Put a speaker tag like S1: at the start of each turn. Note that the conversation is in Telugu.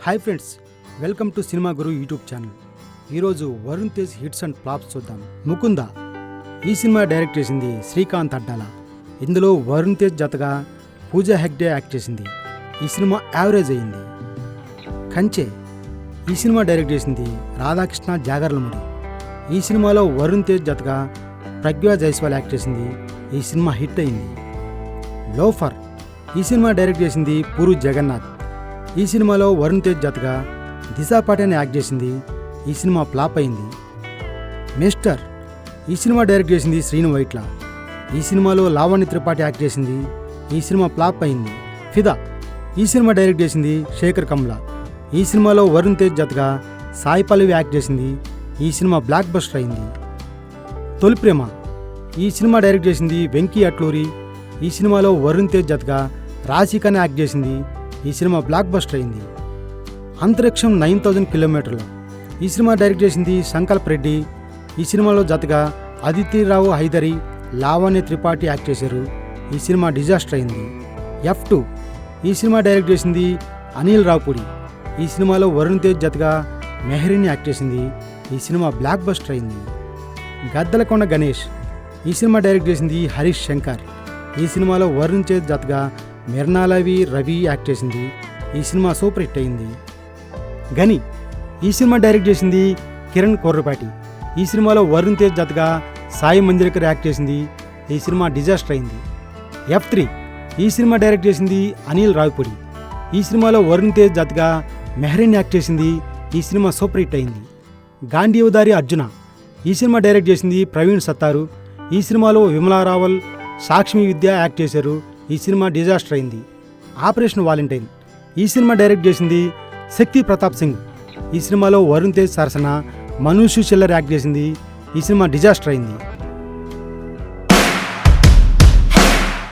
S1: Hi friends, welcome to cinema Guru YouTube channel. ఈరోజు Varun Tej hits and flops చూద్దాం. ముకుంద ఈ సినిమా డైరెక్ట్ చేసింది శ్రీకాంత్ అడ్డాల. ఇందులో వరుణ్ తేజ్ జతగా పూజా హెగ్డే యాక్ట్ చేసింది. ఈ సినిమా యావరేజ్ అయింది. కంచె ఈ సినిమా డైరెక్ట్ చేసింది రాధాకృష్ణ జాగర్లముడి. ఈ సినిమాలో వరుణ్ తేజ్ జతగా ప్రజ్ఞా జైస్వాల్ యాక్ట్ చేసింది. ఈ సినిమా హిట్ అయింది. లోఫర్ ఈ సినిమా డైరెక్ట్ చేసింది పూరి జగన్నాథ్. ఈ సినిమాలో వరుణ్ తేజ్ జతగా దిశా పటాని యాక్ట్ చేసింది. ఈ సినిమా ఫ్లాప్ అయింది. మిస్టర్ ఈ సినిమా డైరెక్ట్ చేసింది శ్రీను వైట్ల. ఈ సినిమాలో లావణ్య త్రిపాఠి యాక్ట్ చేసింది. ఈ సినిమా ఫ్లాప్ అయింది. ఫిదా ఈ సినిమా డైరెక్ట్ చేసింది శేఖర్ కమ్ల. ఈ సినిమాలో వరుణ్ తేజ్ జతగా సాయి పల్లవి యాక్ట్ చేసింది. ఈ సినిమా బ్లాక్ బస్టర్ అయింది. తొలి ప్రేమ ఈ సినిమా డైరెక్ట్ చేసింది వెంకీ అట్లూరి. ఈ సినిమాలో వరుణ్ తేజ్ జతగా రాశిఖన్నా యాక్ట్ చేసింది. ఈ సినిమా బ్లాక్ బస్టర్ అయింది. అంతరిక్షం 9000 కిలోమీటర్లు ఈ సినిమా డైరెక్ట్ చేసింది సంకల్ప్ రెడ్డి. ఈ సినిమాలో జతగా అదితిరావు హైదరి, లావణ్య త్రిపాఠి యాక్ట్ చేశారు. ఈ సినిమా డిజాస్టర్ అయింది. F2 ఈ సినిమా డైరెక్ట్ చేసింది అనిల్ రావుపూడి. ఈ సినిమాలో వరుణ్ తేజ్ జతగా మెహరీన్ యాక్ట్ చేసింది. ఈ సినిమా బ్లాక్ బస్టర్ అయింది. గద్దలకొండ గణేష్ ఈ సినిమా డైరెక్ట్ చేసింది హరీష్ శంకర్. ఈ సినిమాలో వరుణ్ తేజ్ జతగా మిర్నాలవి రవి యాక్ట్ చేసింది. ఈ సినిమా సూపర్ హిట్ అయింది. గని ఈ సినిమా డైరెక్ట్ చేసింది కిరణ్ కోర్రపాటి. ఈ సినిమాలో వరుణ్ తేజ్ జతగా సాయి మంజరేకర్ యాక్ట్ చేసింది. ఈ సినిమా డిజాస్టర్ అయింది. F3 ఈ సినిమా డైరెక్ట్ చేసింది అనిల్ రావిపూడి. ఈ సినిమాలో వరుణ్ తేజ్ జతగా మెహరీన్ యాక్ట్ చేసింది. ఈ సినిమా సూపర్ హిట్ అయింది. గాంధీవదారి అర్జున ఈ సినిమా డైరెక్ట్ చేసింది ప్రవీణ్ సత్తారు. ఈ సినిమాలో విమలా రావల్, సాక్ష్మి విద్య యాక్ట్ చేశారు. ఈ సినిమా డిజాస్టర్ అయింది. ఆపరేషన్ వాలంటైన్ ఈ సినిమా డైరెక్ట్ చేసింది శక్తి ప్రతాప్ సింగ్. ఈ సినిమాలో వరుణ్ తేజ్ సరసన మనూషు చిల్లర్ యాక్ట్ చేసింది. ఈ సినిమా డిజాస్టర్ అయింది.